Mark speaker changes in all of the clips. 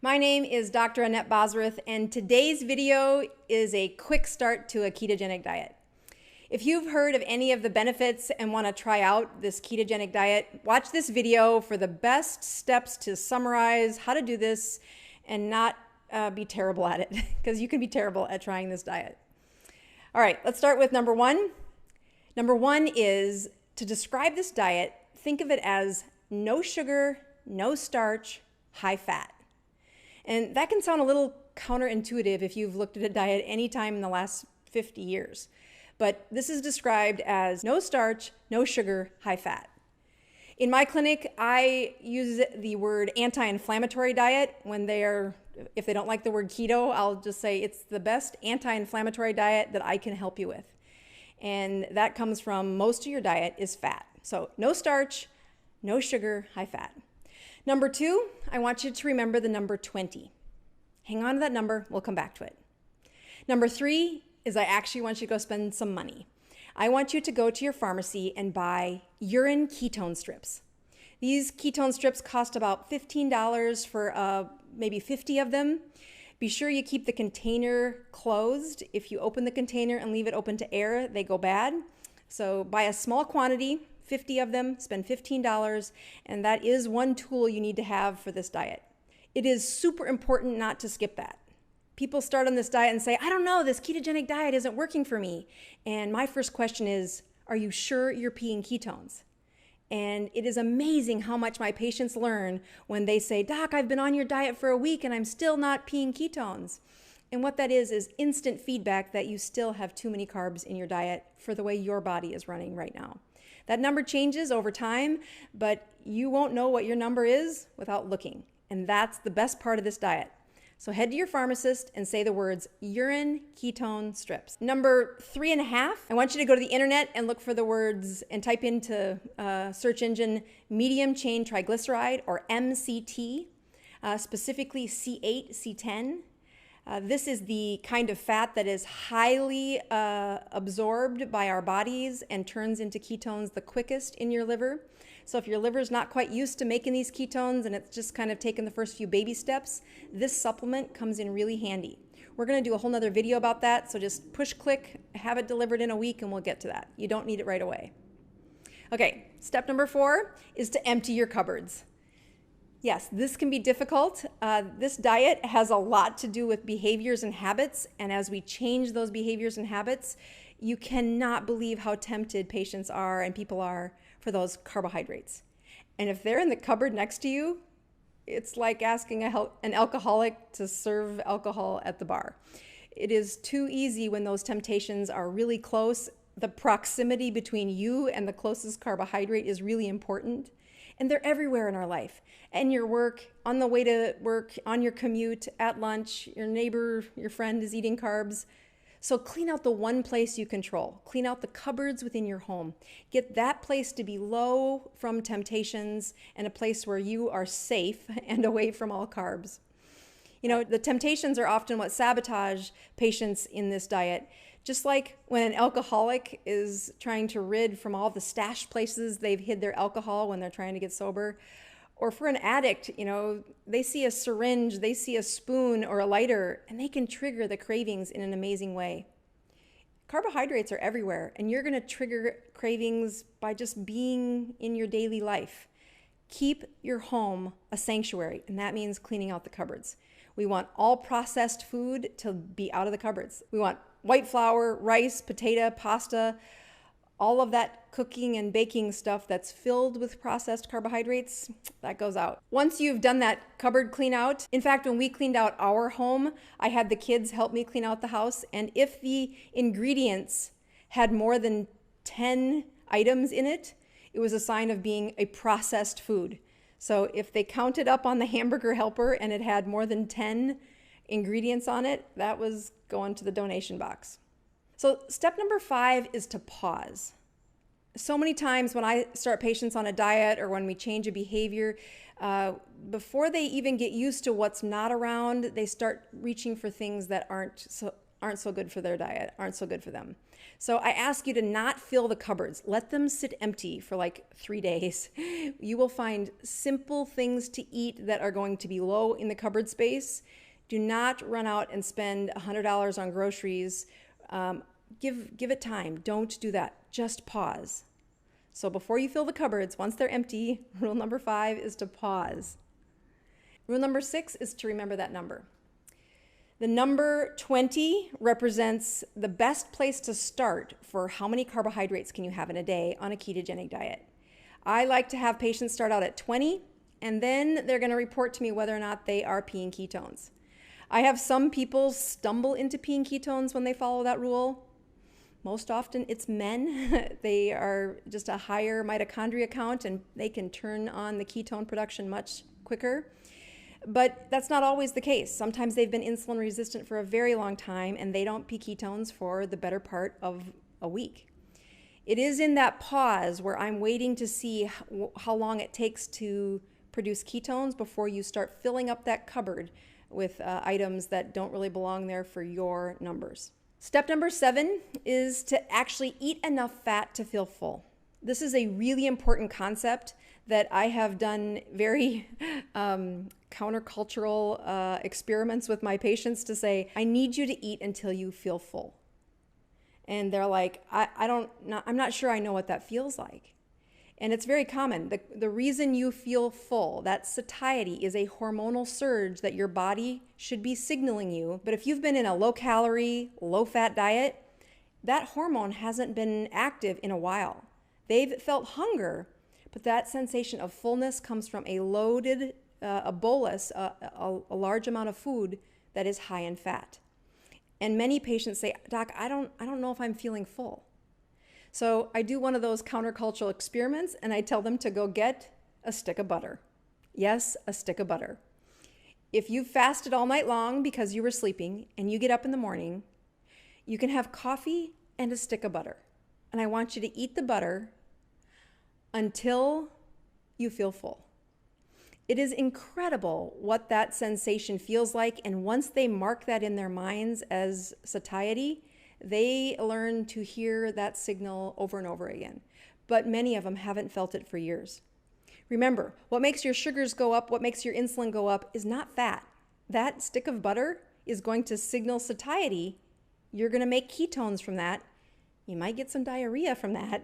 Speaker 1: My name is Dr. Annette Bosworth, and today's video is a quick start to a ketogenic diet. If you've heard of any of the benefits and want to try out this ketogenic diet, watch this video for the best steps to summarize how to do this and not be terrible at it, because you can be terrible at trying this diet. All right, let's start with number one. Number one is to describe this diet, think of it as no sugar, no starch, high fat. And that can sound a little counterintuitive if you've looked at a diet any time in the last 50 years. But this is described as no starch, no sugar, high fat. In my clinic, I use the word anti-inflammatory diet if they don't like the word keto, I'll just say it's the best anti-inflammatory diet that I can help you with. And that comes from most of your diet is fat. So no starch, no sugar, high fat. Number two, I want you to remember the number 20. Hang on to that number, we'll come back to it. Number three is I actually want you to go spend some money. I want you to go to your pharmacy and buy urine ketone strips. These ketone strips cost about $15 for maybe 50 of them. Be sure you keep the container closed. If you open the container and leave it open to air, they go bad. So buy a small quantity, 50 of them, spend $15, and that is one tool you need to have for this diet. It is super important not to skip that. People start on this diet and say, I don't know, this ketogenic diet isn't working for me. And my first question is, are you sure you're peeing ketones? And it is amazing how much my patients learn when they say, Doc, I've been on your diet for a week and I'm still not peeing ketones. And what that is instant feedback that you still have too many carbs in your diet for the way your body is running right now. That number changes over time, but you won't know what your number is without looking. And that's the best part of this diet. So head to your pharmacist and say the words urine ketone strips. Number 3.5, I want you to go to the internet and look for the words and type into search engine medium chain triglyceride, or MCT, specifically C8, C10. This is the kind of fat that is highly absorbed by our bodies and turns into ketones the quickest in your liver. So if your liver is not quite used to making these ketones and it's just kind of taken the first few baby steps, this supplement comes in really handy. We're going to do a whole nother video about that, so just push click, have it delivered in a week, and we'll get to that. You don't need it right away. Okay, step number 4 is to empty your cupboards. Yes, this can be difficult. This diet has a lot to do with behaviors and habits, and as we change those behaviors and habits, you cannot believe how tempted patients are and people are for those carbohydrates. And if they're in the cupboard next to you, it's like asking an alcoholic to serve alcohol at the bar. It is too easy when those temptations are really close. The proximity between you and the closest carbohydrate is really important. And they're everywhere in our life. In your work, on the way to work, on your commute, at lunch, your neighbor, your friend is eating carbs. So clean out the one place you control. Clean out the cupboards within your home. Get that place to be low from temptations and a place where you are safe and away from all carbs. You know, the temptations are often what sabotage patients in this diet. Just like when an alcoholic is trying to rid from all the stash places they've hid their alcohol when they're trying to get sober. Or for an addict, you know, they see a syringe, they see a spoon or a lighter, and they can trigger the cravings in an amazing way. Carbohydrates are everywhere, and you're going to trigger cravings by just being in your daily life. Keep your home a sanctuary, and that means cleaning out the cupboards. We want all processed food to be out of the cupboards. We want white flour, rice, potato, pasta, all of that cooking and baking stuff that's filled with processed carbohydrates, that goes out. Once you've done that cupboard clean out, in fact, when we cleaned out our home, I had the kids help me clean out the house, and if the ingredients had more than 10 items in it, it was a sign of being a processed food. So if they counted up on the hamburger helper and it had more than 10 ingredients on it, that was going to the donation box. So step number 5 is to pause. So many times when I start patients on a diet or when we change a behavior, before they even get used to what's not around, they start reaching for things that aren't so good for their diet, aren't so good for them. So I ask you to not fill the cupboards. Let them sit empty for like 3 days. You will find simple things to eat that are going to be low in the cupboard space. Do not run out and spend $100 on groceries. Give it time. Don't do that. Just pause. So before you fill the cupboards, once they're empty, rule number 5 is to pause. Rule number 6 is to remember that number. The number 20 represents the best place to start for how many carbohydrates can you have in a day on a ketogenic diet. I like to have patients start out at 20, and then they're going to report to me whether or not they are peeing ketones. I have some people stumble into peeing ketones when they follow that rule. Most often it's men. They are just a higher mitochondria count, and they can turn on the ketone production much quicker. But that's not always the case. Sometimes they've been insulin resistant for a very long time and they don't pee ketones for the better part of a week. It is in that pause where I'm waiting to see how long it takes to produce ketones before you start filling up that cupboard with items that don't really belong there for your numbers. Step number 7 is to actually eat enough fat to feel full. This is a really important concept that I have done very countercultural experiments with my patients to say, I need you to eat until you feel full. And they're like, I'm not sure I know what that feels like. And it's very common. The reason you feel full, that satiety, is a hormonal surge that your body should be signaling you. But if you've been in a low-calorie, low-fat diet, that hormone hasn't been active in a while. They've felt hunger, but that sensation of fullness comes from a loaded, a bolus, a large amount of food that is high in fat. And many patients say, Doc, I don't know if I'm feeling full. So I do one of those countercultural experiments and I tell them to go get a stick of butter. Yes, a stick of butter. If you fasted all night long because you were sleeping and you get up in the morning, you can have coffee and a stick of butter. And I want you to eat the butter until you feel full. It is incredible what that sensation feels like, and once they mark that in their minds as satiety, they learn to hear that signal over and over again. But many of them haven't felt it for years. Remember, what makes your sugars go up, what makes your insulin go up is not fat. That stick of butter is going to signal satiety. You're going to make ketones from that. You might get some diarrhea from that,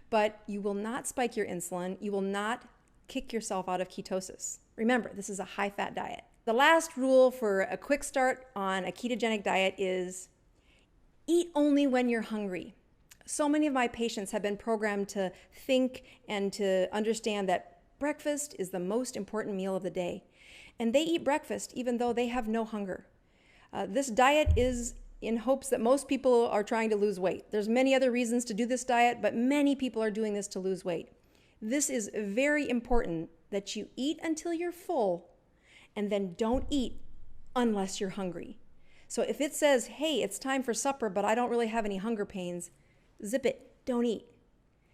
Speaker 1: but you will not spike your insulin. You will not kick yourself out of ketosis. Remember, this is a high-fat diet. The last rule for a quick start on a ketogenic diet is eat only when you're hungry. So many of my patients have been programmed to think and to understand that breakfast is the most important meal of the day. And they eat breakfast even though they have no hunger. This diet is in hopes that most people are trying to lose weight. There's many other reasons to do this diet, but many people are doing this to lose weight. This is very important that you eat until you're full and then don't eat unless you're hungry. So if it says, hey, it's time for supper, but I don't really have any hunger pains, zip it, don't eat.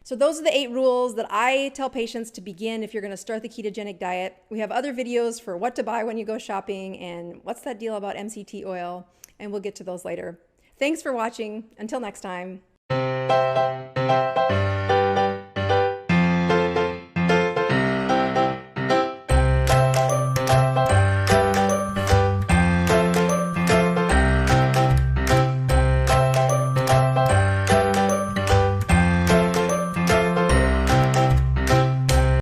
Speaker 1: So those are the 8 rules that I tell patients to begin if you're going to start the ketogenic diet. We have other videos for what to buy when you go shopping and what's that deal about MCT oil, and we'll get to those later. Thanks for watching. Until next time.